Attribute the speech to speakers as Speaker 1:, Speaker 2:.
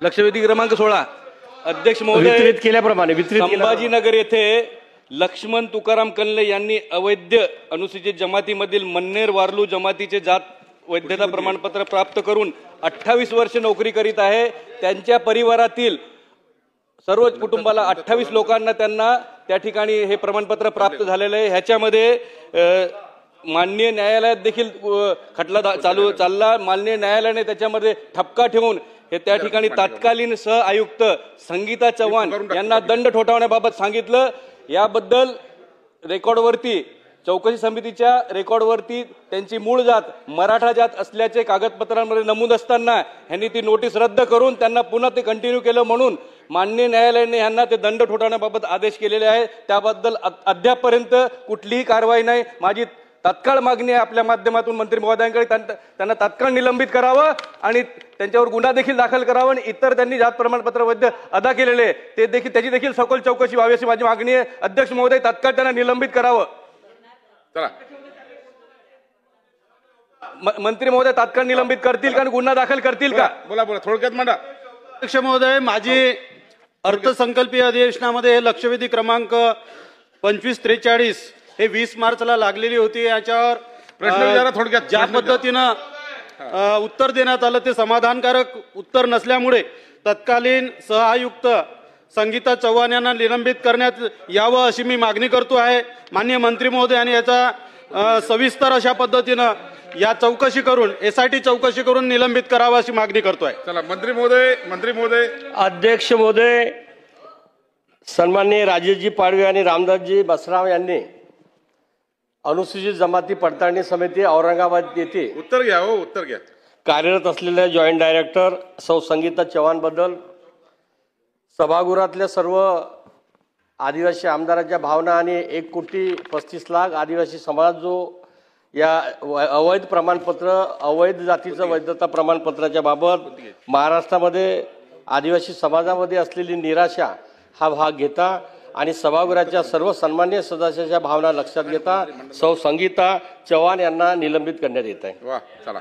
Speaker 1: लक्षवेधी क्रमांक 16 अध्यक्ष महोदय
Speaker 2: वितरित केल्याप्रमाणे
Speaker 1: संभाजीनगर येथे लक्ष्मण तुकाराम कल्ले यांनी अवैध अनुसूचित जमातीमधील मन्नेर वारलू जमातीचे जात वैधता प्रमाणपत्र प्राप्त करून 28 वर्ष नोकरी करीत आहे। त्यांच्या परिवारातील सर्व कुटुंबाला 28 लोकांना त्यांना त्या ठिकाणी हे प्रमाणपत्र प्राप्त झालेले आहे। ह्याच्यामध्ये माननीय न्यायालयात देखील खटला चालला। माननीय न्यायालयाने त्याच्यामध्ये ठपका ठेवून हे त्या ठिकाणी तत्कालीन सह आयुक्त संगीता चव्हाण यांना दंड ठोठावण्याबाबत सांगितलं। याबद्दल रेकॉर्डवरती चौकशी समितीच्या रेकॉर्डवरती त्यांची मूळ जात मराठा जात असल्याचे कागदपत्रांमध्ये नमूद असताना यांनी ती नोटीस रद्द करून त्यांना पुन्हा ते कंटिन्यू केलं, म्हणून माननीय न्यायालयाने यांना ते दंड ठोठावण्याबाबत आदेश केलेले आहे। त्याबद्दल अद्यापपर्यंत कुठलीही कारवाई नाही। माझी तात्काळ मागणी आहे आपल्या माध्यमातून मंत्री महोदयांकडे त्यांना तात्काळ निलंबित करावं आणि त्यांच्यावर गुन्हा देखील दाखल करावा आणि इतर त्यांनी जात प्रमाणपत्र वैध अदा केलेले ते देखील त्याची देखील सखोल चौकशी व्हावी अशी माझी मागणी आहे। अध्यक्ष महोदय तात्काळ त्यांना निलंबित करावं। चला मंत्री महोदय तात्काळ निलंबित करतील का आणि गुन्हा दाखल करतील का?
Speaker 3: बोला थोडक्यात मांडा।
Speaker 4: अध्यक्ष महोदय, माझी अर्थसंकल्पीय अधिवेशनामध्ये लक्षवेधी क्रमांक 2543 हे 20 मार्चला लागलेली होती। याच्यावर
Speaker 3: प्रश्न विचारा थोडक्यात।
Speaker 4: ज्या पद्धतीनं उत्तर देण्यात आलं ते समाधानकारक उत्तर नसल्यामुळे तत्कालीन सहआयुक्त संगीता चव्हाण यांना निलंबित करण्यात यावं अशी मी मागणी करतो आहे। माननीय मंत्री महोदय आणि याचा सविस्तर अशा पद्धतीनं या चौकशी करून SIT चौकशी करून निलंबित करावं अशी मागणी करतोय।
Speaker 3: चला मंत्री महोदय
Speaker 2: अध्यक्ष महोदय, सन्माननीय राजेशजी पाडवी आणि रामदासजी बसराव यांनी अनुसूचित जमाती पडताळणी समिती औरंगाबाद येथे
Speaker 3: उत्तर घ्या
Speaker 2: कार्यरत असलेल्या जॉईंट डायरेक्टर सौ संगीता चव्हाण बद्दल सभागृहातल्या सर्व आदिवासी आमदारांच्या भावना आणि 1,35,00,000 आदिवासी समाज जो या अवैध प्रमाणपत्र अवैध जातीचं वैधता प्रमाणपत्राच्या बाबत महाराष्ट्रामध्ये आदिवासी समाजामध्ये असलेली निराशा हा भाग घेता आणि सभागृहाच्या सर्व सन्माननीय सदस्याच्या भावना लक्षात घेता सौ संगीता चव्हाण यांना निलंबित करण्यात येत आहे।
Speaker 3: वा चला।